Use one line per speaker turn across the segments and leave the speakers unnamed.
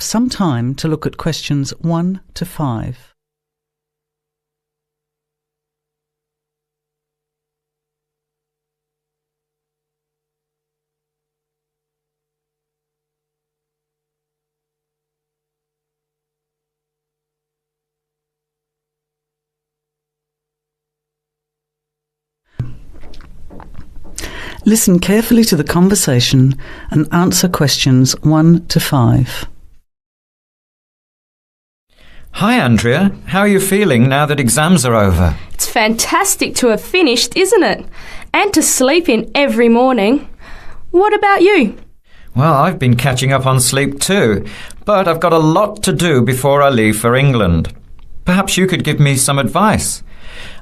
some time to look at questions 1 to 5. Listen carefully to the conversation and answer questions 1 to 5.
Hi Andrea, how are you feeling now that exams are over?
It's fantastic to have finished, isn't it? And to sleep in every morning. What about you?
Well, I've been catching up on sleep too, but I've got a lot to do before I leave for England. Perhaps you could give me some advice.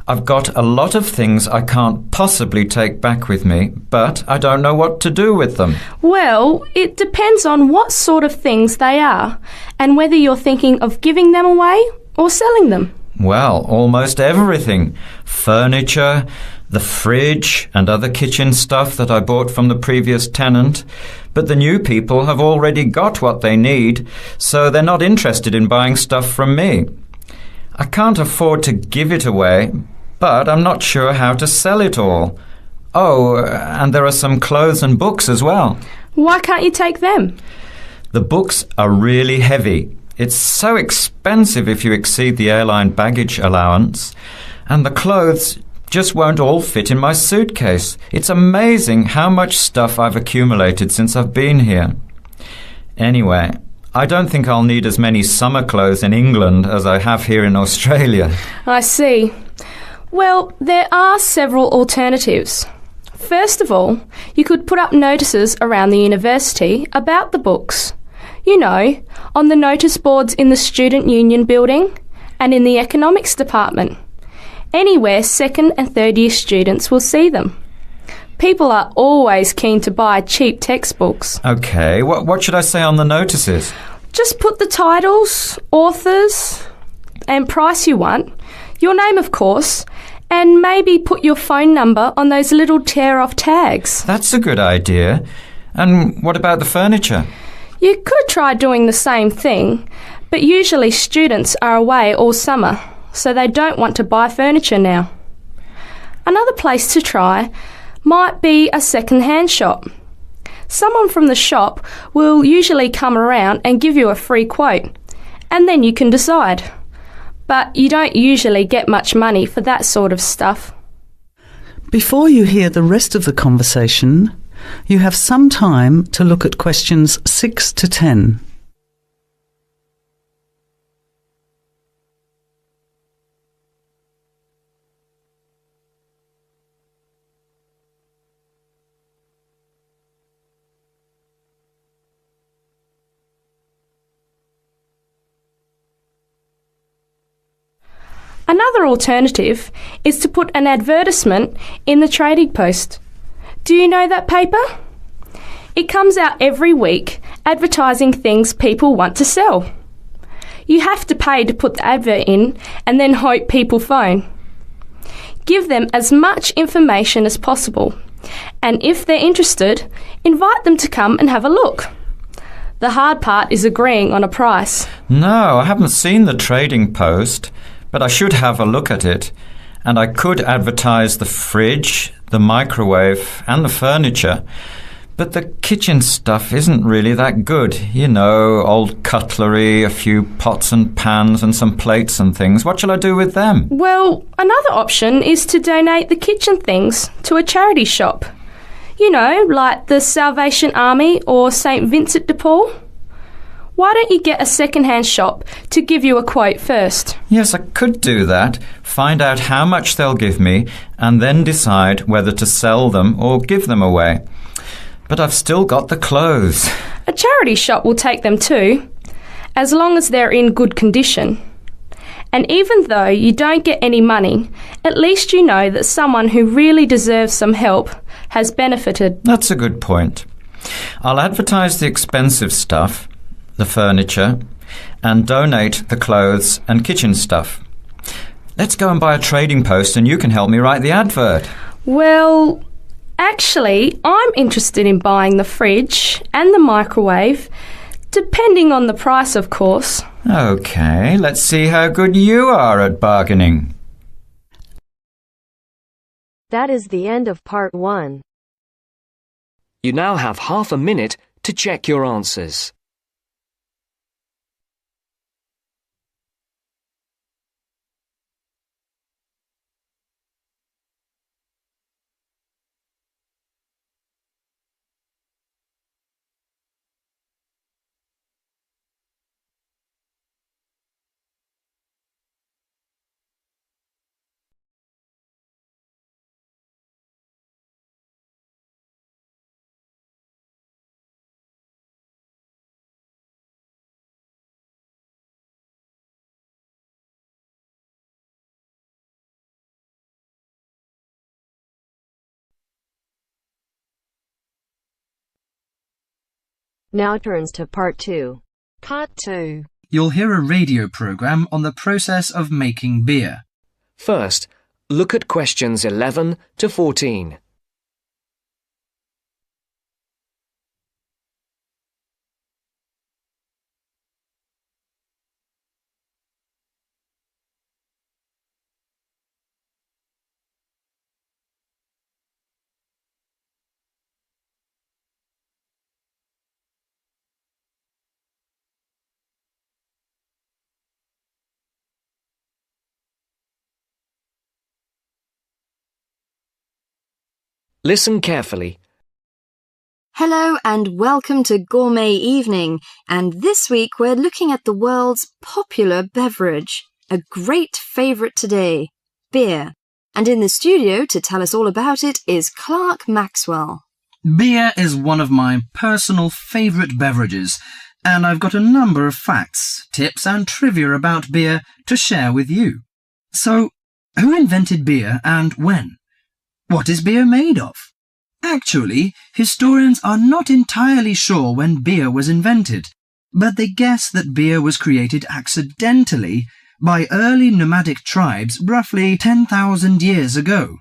I've got a lot of things I can't possibly take back with me, but I don't know what to do with them.
Well, it depends on what sort of things they are and whether you're thinking of giving them away or selling them.
Well, almost everything. Furniture, the fridge and other kitchen stuff that I bought from the previous tenant. But the new people have already got what they need, so they're not interested in buying stuff from me. I can't afford to give it away, but I'm not sure how to sell it all. Oh, and there are some clothes and books as well.
Why can't you take them?
The books are really heavy. It's so expensive if you exceed the airline baggage allowance. And the clothes just won't all fit in my suitcase. It's amazing how much stuff I've accumulated since I've been here. Anyway, I don't think I'll need as many summer clothes in England as I have here in Australia.
I see. Well, there are several alternatives. First of all, you could put up notices around the university about the books. You know, on the notice boards in the Student Union building and in the economics department. Anywhere second and third year students will see them. People are always keen to buy cheap textbooks.
OK, what should I say on the notices?
Just put the titles, authors and price you want, your name of course, and maybe put your phone number on those little tear-off tags.
That's a good idea. And what about the furniture?
You could try doing the same thing, but usually students are away all summer, so they don't want to buy furniture now. Another place to try might be a second-hand shop. Someone from the shop will usually come around and give you a free quote, and then you can decide. But you don't usually get much money for that sort of stuff.
Before you hear the rest of the conversation, you have some time to look at questions 6 to 10.
Another alternative is to put an advertisement in the Trading Post. Do you know that paper? It comes out every week advertising things people want to sell. You have to pay to put the advert in and then hope people phone. Give them as much information as possible, and if they're interested, invite them to come and have a look. The hard part is agreeing on a price.
No, I haven't seen the Trading Post, but I should have a look at it. And I could advertise the fridge, the microwave and the furniture. But the kitchen stuff isn't really that good. You know, old cutlery, a few pots and pans and some plates and things. What shall I do with them?
Well, another option is to donate the kitchen things to a charity shop. You know, like the Salvation Army or St. Vincent de Paul. Why don't you get a second-hand shop to give you a quote first?
Yes, I could do that. Find out how much they'll give me and then decide whether to sell them or give them away. But I've still got the clothes.
A charity shop will take them too, as long as they're in good condition. And even though you don't get any money, at least you know that someone who really deserves some help has benefited.
That's a good point. I'll advertise the expensive stuff, the furniture, and donate the clothes and kitchen stuff. Let's go and buy a Trading Post and you can help me write the advert.
Well, actually, I'm interested in buying the fridge and the microwave. Depending on the price, of course.
OK, let's see how good you are at bargaining.
That is the end of part 1.
You now have half a minute to check your answers.
Now turns to part 2.
Part 2.
You'll hear a radio program on the process of making beer.
First, look at questions 11 to 14. Listen carefully.
Hello and welcome to Gourmet Evening, and this week we're looking at the world's popular beverage, a great favourite today, beer. And in the studio to tell us all about it is Clark Maxwell.
Beer is one of my personal favourite beverages, and I've got a number of facts, tips and trivia about beer to share with you. So, who invented beer and when? What is beer made of? Actually, historians are not entirely sure when beer was invented, but they guess that beer was created accidentally by early nomadic tribes roughly 10,000 years ago.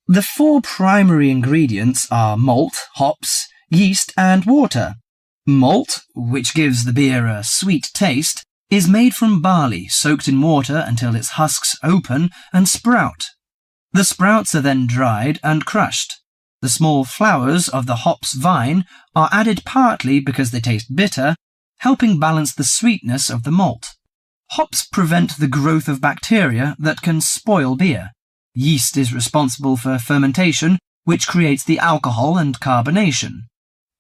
The 4 primary ingredients are malt, hops, yeast and water. Malt, which gives the beer a sweet taste, is made from barley soaked in water until its husks open and sprout. The sprouts are then dried and crushed. The small flowers of the hops vine are added partly because they taste bitter, helping balance the sweetness of the malt. Hops prevent the growth of bacteria that can spoil beer. Yeast is responsible for fermentation, which creates the alcohol and carbonation.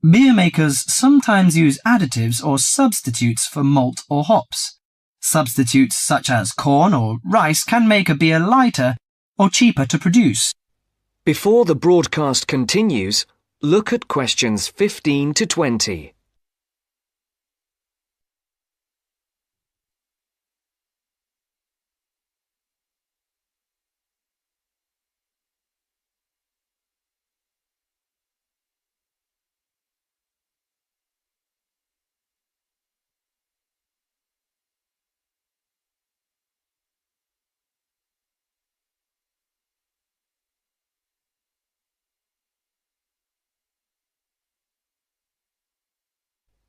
Beer makers sometimes use additives or substitutes for malt or hops. Substitutes such as corn or rice can make a beer lighter or cheaper to produce.
Before the broadcast continues, look at questions 15 to 20.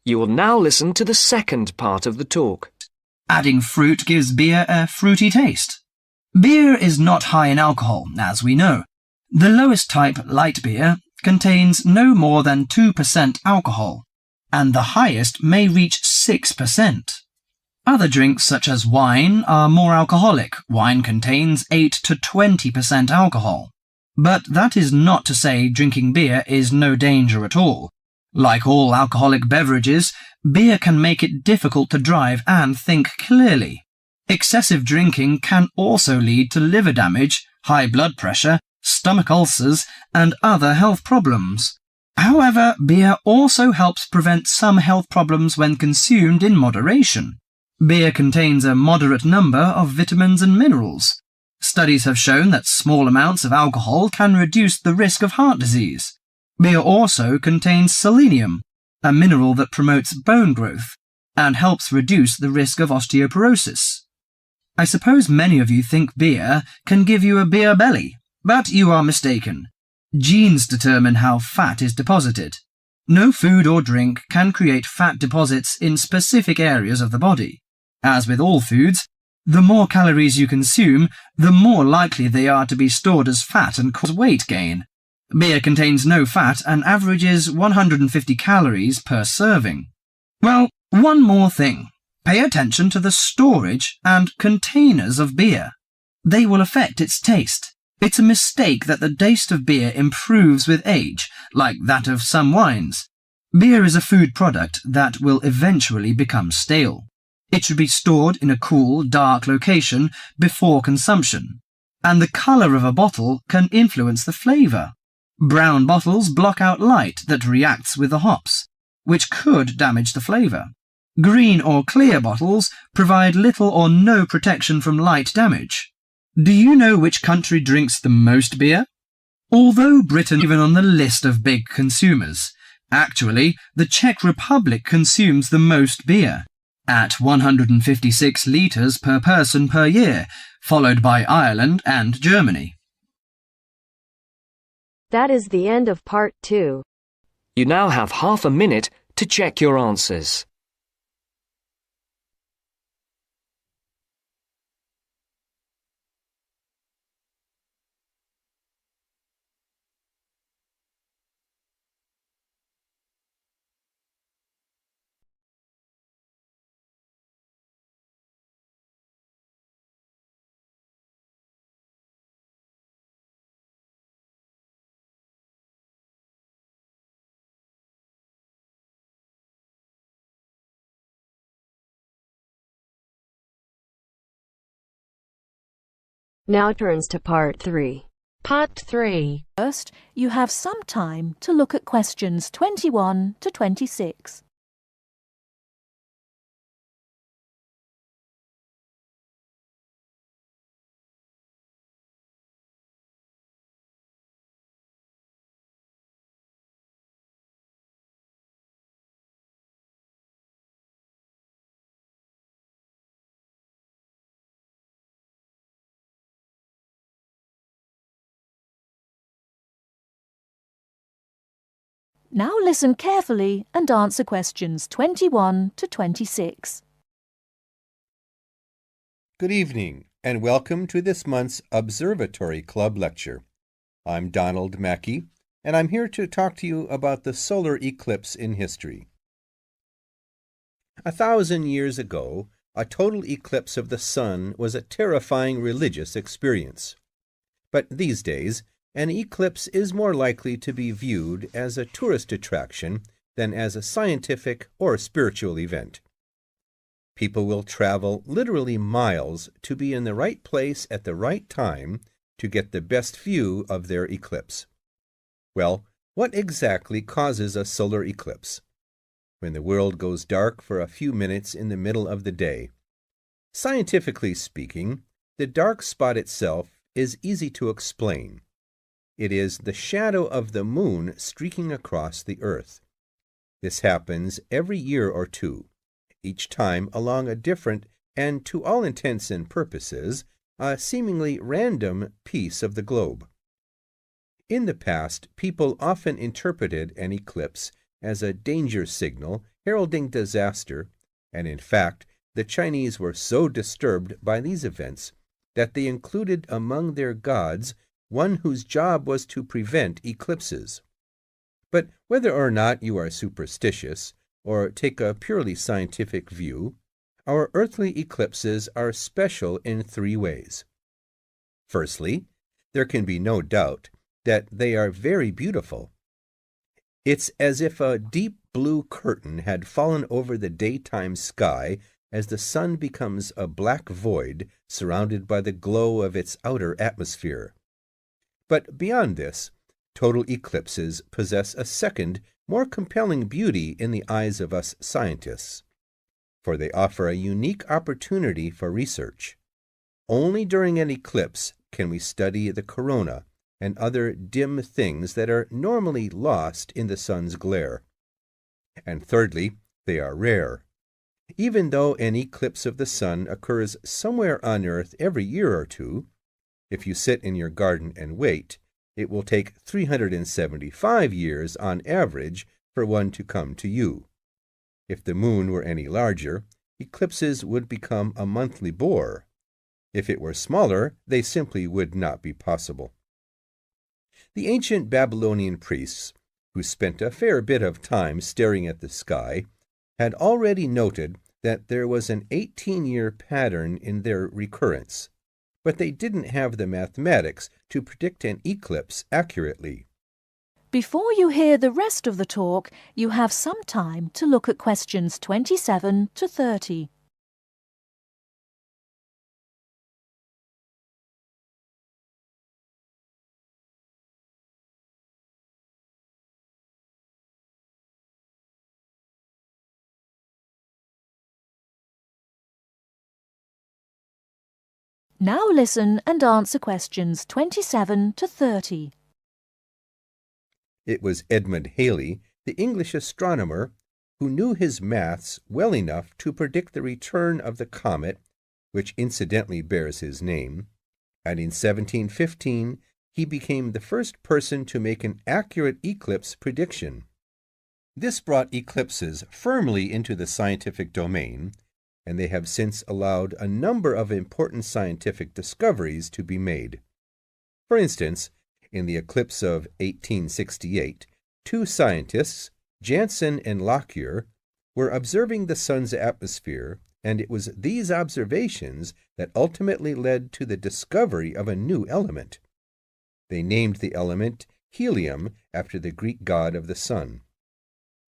You will now listen to the second part of the talk.
Adding fruit gives beer a fruity taste. Beer is not high in alcohol, as we know. The lowest type, light beer, contains no more than 2% alcohol, and the highest may reach 6%. Other drinks such as wine are more alcoholic. Wine contains 8 to 20% alcohol. But that is not to say drinking beer is no danger at all. Like all alcoholic beverages, beer can make it difficult to drive and think clearly. Excessive drinking can also lead to liver damage, high blood pressure, stomach ulcers, and other health problems. However, beer also helps prevent some health problems when consumed in moderation. Beer contains a moderate number of vitamins and minerals. Studies have shown that small amounts of alcohol can reduce the risk of heart disease. Beer also contains selenium, a mineral that promotes bone growth and helps reduce the risk of osteoporosis. I suppose many of you think beer can give you a beer belly, but you are mistaken. Genes determine how fat is deposited. No food or drink can create fat deposits in specific areas of the body. As with all foods, the more calories you consume, the more likely they are to be stored as fat and cause weight gain. Beer contains no fat and averages 150 calories per serving. Well, one more thing. Pay attention to the storage and containers of beer. They will affect its taste. It's a mistake that the taste of beer improves with age, like that of some wines. Beer is a food product that will eventually become stale. It should be stored in a cool, dark location before consumption. And the colour of a bottle can influence the flavour. Brown bottles block out light that reacts with the hops, which could damage the flavour. Green or clear bottles provide little or no protection from light damage. Do you know which country drinks the most beer? Although Britain is even on the list of big consumers, actually the Czech Republic consumes the most beer, at 156 litres per person per year, followed by Ireland and Germany.
That is the end of part 2.
You now have half a minute to check your answers.
Now turns to part 3.
Part 3. First, you have some time to look at questions 21 to 26. Now listen carefully and answer questions 21 to 26.
Good evening, and welcome to this month's Observatory Club lecture. I'm Donald Mackey, and I'm here to talk to you about the solar eclipse in history. 1,000 years ago, a total eclipse of the sun was a terrifying religious experience. But these days, an eclipse is more likely to be viewed as a tourist attraction than as a scientific or spiritual event. People will travel literally miles to be in the right place at the right time to get the best view of their eclipse. Well, what exactly causes a solar eclipse? When the world goes dark for a few minutes in the middle of the day. Scientifically speaking, the dark spot itself is easy to explain. It is the shadow of the moon streaking across the earth. This happens every year or two, each time along a different and, to all intents and purposes, a seemingly random piece of the globe. In the past, people often interpreted an eclipse as a danger signal heralding disaster, and in fact, the Chinese were so disturbed by these events that they included among their gods one whose job was to prevent eclipses. But whether or not you are superstitious or take a purely scientific view, our earthly eclipses are special in 3 ways. Firstly, there can be no doubt that they are very beautiful. It's as if a deep blue curtain had fallen over the daytime sky as the sun becomes a black void surrounded by the glow of its outer atmosphere. But beyond this, total eclipses possess a second, more compelling beauty in the eyes of us scientists, for they offer a unique opportunity for research. Only during an eclipse can we study the corona and other dim things that are normally lost in the sun's glare. And thirdly, they are rare. Even though an eclipse of the sun occurs somewhere on Earth every year or two, if you sit in your garden and wait, it will take 375 years on average for one to come to you. If the moon were any larger, eclipses would become a monthly bore. If it were smaller, they simply would not be possible. The ancient Babylonian priests, who spent a fair bit of time staring at the sky, had already noted that there was an 18-year pattern in their recurrence, but they didn't have the mathematics to predict an eclipse accurately.
Before you hear the rest of the talk, you have some time to look at questions 27 to 30. Now listen and answer questions 27 to 30.
It was Edmund Halley, the English astronomer, who knew his maths well enough to predict the return of the comet, which incidentally bears his name, and in 1715 he became the first person to make an accurate eclipse prediction. This brought eclipses firmly into the scientific domain, and they have since allowed a number of important scientific discoveries to be made. For instance, in the eclipse of 1868, two scientists, Janssen and Lockyer, were observing the sun's atmosphere, and it was these observations that ultimately led to the discovery of a new element. They named the element helium after the Greek god of the sun.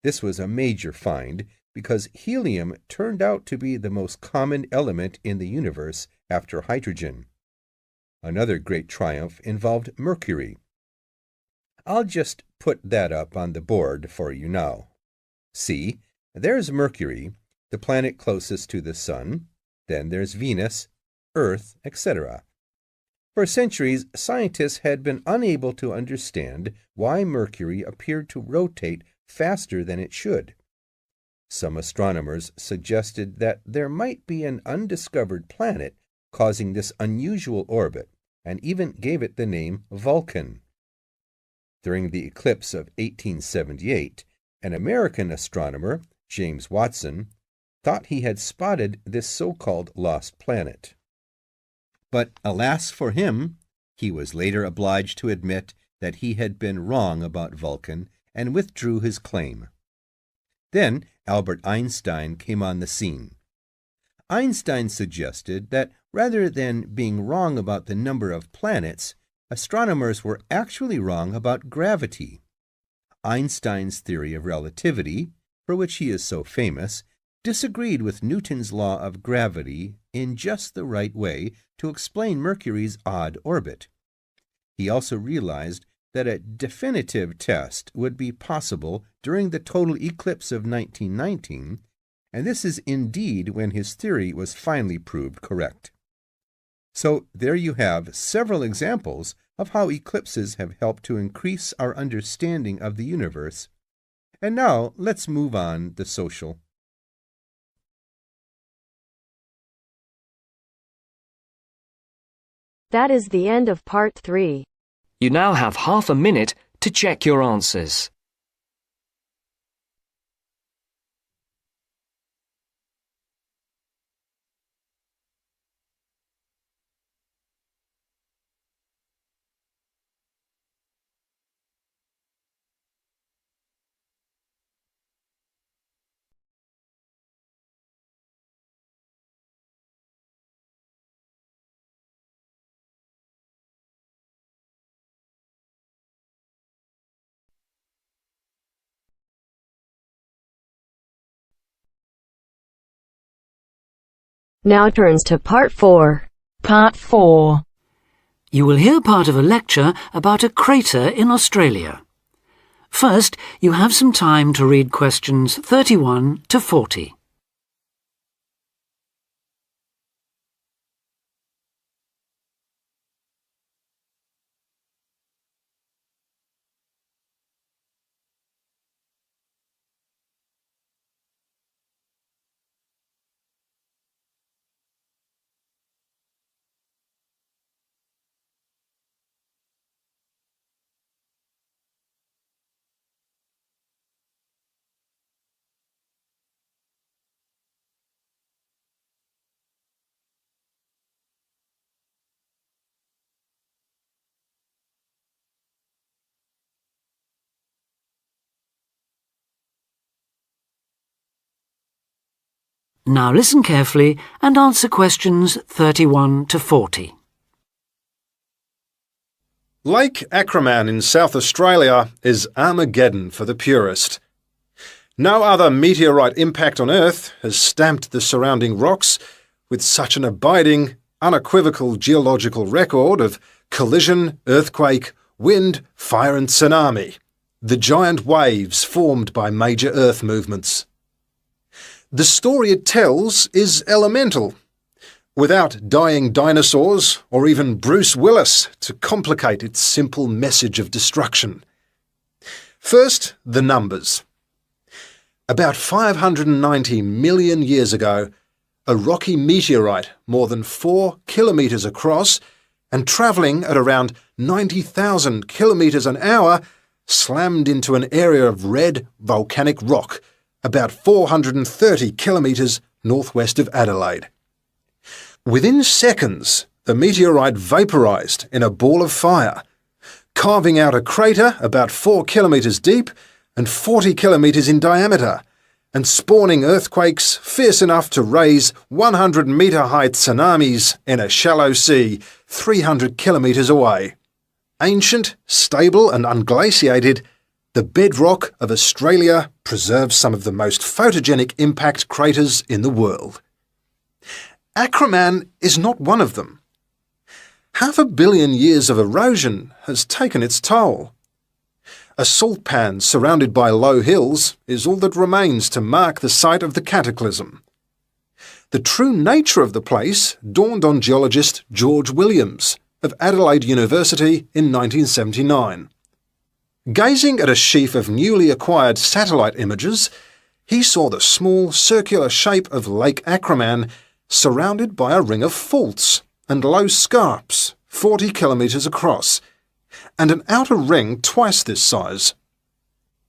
This was a major find because helium turned out to be the most common element in the universe after hydrogen. Another great triumph involved mercury. I'll just put that up on the board for you now. See, there's Mercury, the planet closest to the sun. Then there's Venus, Earth, etc. For centuries, scientists had been unable to understand why Mercury appeared to rotate faster than it should. Some astronomers suggested that there might be an undiscovered planet causing this unusual orbit, and even gave it the name Vulcan. During the eclipse of 1878, an American astronomer, James Watson, thought he had spotted this so-called lost planet. But alas for him, he was later obliged to admit that he had been wrong about Vulcan and withdrew his claim. Then Albert Einstein came on the scene. Einstein suggested that rather than being wrong about the number of planets, astronomers were actually wrong about gravity. Einstein's theory of relativity, for which he is so famous, disagreed with Newton's law of gravity in just the right way to explain Mercury's odd orbit. He also realized that a definitive test would be possible during the total eclipse of 1919, and this is indeed when his theory was finally proved correct. So there you have several examples of how eclipses have helped to increase our understanding of the universe. And now let's move on to social.
That is the end of part 3.
You now have half a minute to check your answers.
Now turns to part 4.
Part 4. You will hear part of a lecture about a crater in Australia. First, you have some time to read questions 31 to 40. Now listen carefully and answer questions 31 to 40.
Lake Acraman in South Australia is Armageddon for the purist. No other meteorite impact on Earth has stamped the surrounding rocks with such an abiding, unequivocal geological record of collision, earthquake, wind, fire and tsunami, the giant waves formed by major Earth movements. The story it tells is elemental, without dying dinosaurs or even Bruce Willis to complicate its simple message of destruction. First, the numbers. About 590 million years ago, a rocky meteorite more than 4 kilometres across and travelling at around 90,000 kilometres an hour slammed into an area of red volcanic rock about 430 kilometres northwest of Adelaide. Within seconds, the meteorite vaporised in a ball of fire, carving out a crater about 4 kilometres deep and 40 kilometres in diameter, and spawning earthquakes fierce enough to raise 100-metre-high tsunamis in a shallow sea 300 kilometres away. Ancient, stable and unglaciated, the bedrock of Australia preserves some of the most photogenic impact craters in the world. Acraman is not one of them. 500 million years of erosion has taken its toll. A salt pan surrounded by low hills is all that remains to mark the site of the cataclysm. The true nature of the place dawned on geologist George Williams of Adelaide University in 1979. Gazing at a sheaf of newly acquired satellite images, he saw the small circular shape of Lake Acraman surrounded by a ring of faults and low scarps 40 kilometres across, and an outer ring twice this size.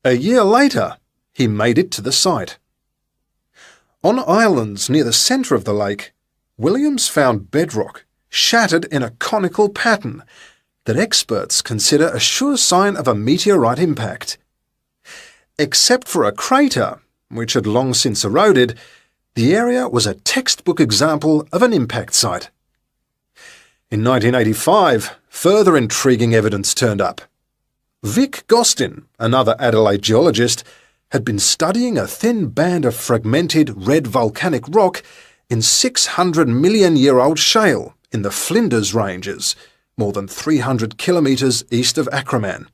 A year later, he made it to the site. On islands near the centre of the lake, Williams found bedrock shattered in a conical pattern that experts consider a sure sign of a meteorite impact. Except for a crater, which had long since eroded, the area was a textbook example of an impact site. In 1985, further intriguing evidence turned up. Vic Gostin, another Adelaide geologist, had been studying a thin band of fragmented red volcanic rock in 600-million-year-old shale in the Flinders Ranges, more than 300 kilometres east of Acraman.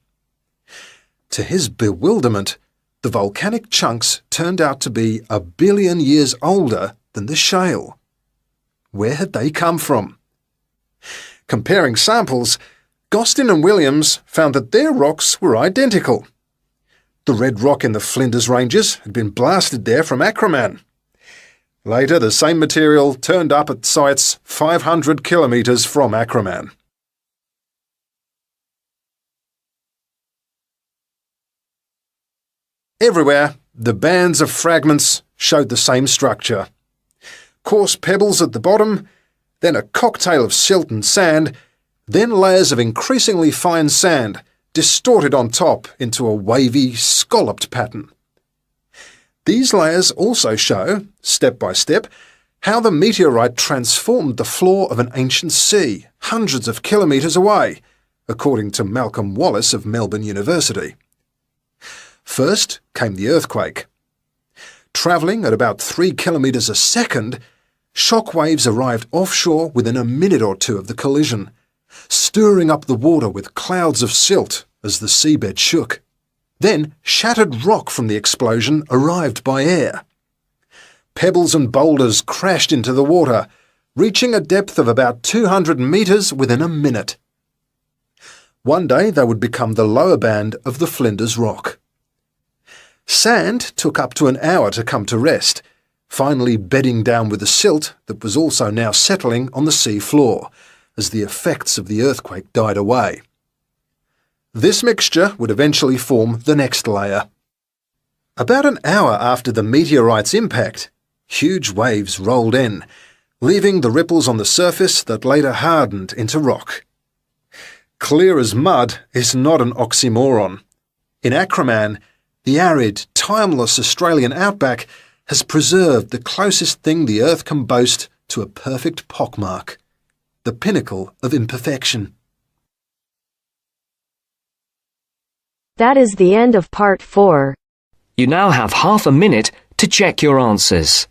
To his bewilderment, the volcanic chunks turned out to be 1 billion years older than the shale. Where had they come from? Comparing samples, Gostin and Williams found that their rocks were identical. The red rock in the Flinders Ranges had been blasted there from Acraman. Later, the same material turned up at sites 500 kilometres from Acraman. Everywhere, the bands of fragments showed the same structure. Coarse pebbles at the bottom, then a cocktail of silt and sand, then layers of increasingly fine sand, distorted on top into a wavy, scalloped pattern. These layers also show, step by step, how the meteorite transformed the floor of an ancient sea hundreds of kilometres away, according to Malcolm Wallace of Melbourne University. First came the earthquake. Travelling at about 3 kilometres a second, shock waves arrived offshore within a minute or two of the collision, stirring up the water with clouds of silt as the seabed shook. Then shattered rock from the explosion arrived by air. Pebbles and boulders crashed into the water, reaching a depth of about 200 metres within a minute. One day they would become the lower band of the Flinders Rock. Sand took up to an hour to come to rest, finally bedding down with the silt that was also now settling on the sea floor, as the effects of the earthquake died away. This mixture would eventually form the next layer. About an hour after the meteorite's impact, huge waves rolled in, leaving the ripples on the surface that later hardened into rock. Clear as mud is not an oxymoron. In Acraman, the arid, timeless Australian outback has preserved the closest thing the earth can boast to a perfect pockmark, the pinnacle of imperfection.
That is the end of part 4.
You now have half a minute to check your answers.